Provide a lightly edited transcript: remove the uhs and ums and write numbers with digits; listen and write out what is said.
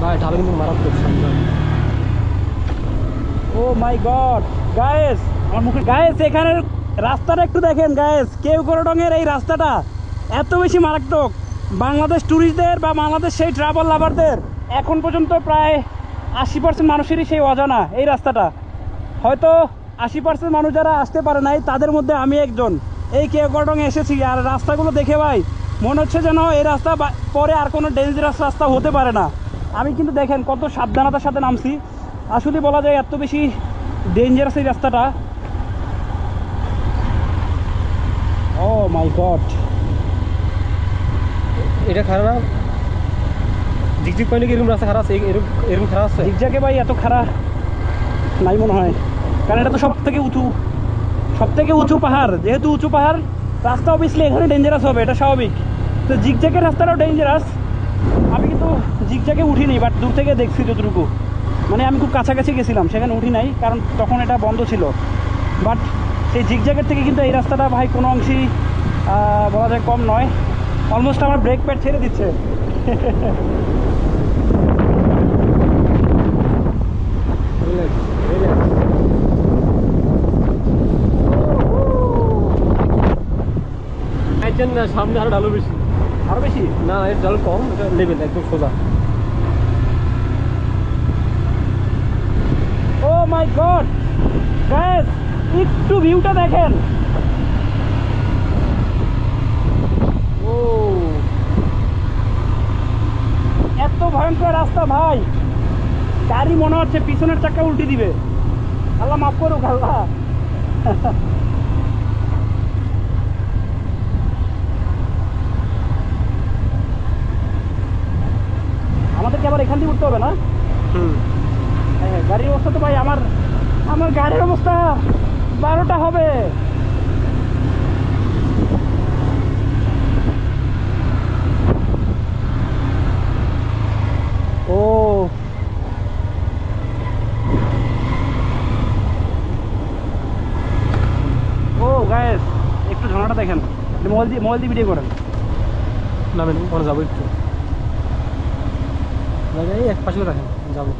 ভাই ঢাল কিন্তু মারাত্মক সুন্দর। ও মাই গড গায়েস, আমার মুখে গায়েস, এখানের রাস্তাটা একটু দেখেন গায়েস। কেওক্রাডং-এর এই রাস্তাটা এত বেশি মারাত্মক, বাংলাদেশ ট্যুরিস্টদের বা বাংলাদেশ সেই ট্রাভেল লাভারদের এখন পর্যন্ত প্রায় 80% মানুষেরই সেই অজানা এই রাস্তাটা। হয়তো 80% মানুষ যারা আসতে পারে নাই তাদের মধ্যে আমি একজন। এই কেওক্রাডং-এ এসেছি আর রাস্তাগুলো দেখে ভাই মনে হচ্ছে যেন এই রাস্তা পরে আর কোনো ডেঞ্জারাস রাস্তা হতে পারে না। আমি কিন্তু দেখেন কত সাবধানতার সাথে নামছি, আসলে বলা যায় এত বেশি ডেঞ্জারাস এই রাস্তাটা। ও মাই গড, এটা খারাপ না? ঝিকঝিক পাইলে কি এরকম রাস্তা খারাপ আছে? এরকম খারাপ আছে? জিগজ্যাগে ভাই এত খারাপ নাই মনে হয়, কারণ এটা তো সব থেকে উঁচু পাহাড়। যেহেতু উঁচু পাহাড়, রাস্তা অবভিয়াসলি এখানে ডেঞ্জারাস হবে, এটা স্বাভাবিক। তো জিগজ্যাগের রাস্তাটাও ডেঞ্জারাস। আমি কিন্তু জিগজ্যাগে উঠিনি, বাট দূর থেকে দেখছি যতটুকু, মানে আমি খুব কাছাকাছি গেছিলাম, সেখানে উঠি নাই কারণ তখন এটা বন্ধ ছিল। বাট সেই জিগজ্যাগের থেকে কিন্তু এই রাস্তাটা ভাই কোনো অংশেই বলা যায় কম নয়। অলমোস্ট আমার ব্রেক প্যাড ছেড়ে দিচ্ছে। না, সামনে আরো ঢালু বেশি। আরো বেশি না, এর ঢালু কম, এটা লেভেল একদম সোজা। ও মাই গড গাইস, একটু ভিউটা দেখেন। ও এত ভয়ঙ্কর রাস্তা ভাই, গাড়ি মনে হচ্ছে পিছনের চাকা উল্টে দিবে। আল্লাহ মাফ করুক আল্লাহ। আমাদেরকে আবার এখান থেকে উঠতে হবে না? হ্যাঁ, গাড়ির অবস্থা তো ভাই, আমার গাড়ির অবস্থা 12টা হবে। ও ও গায়েস, একটু ঝর্ণাটা দেখেন, মোবাইল দিয়ে ভিডিও করেন। নামেন, ওখানে যাবো একটু। এক পাশে রাখেন, যাবো।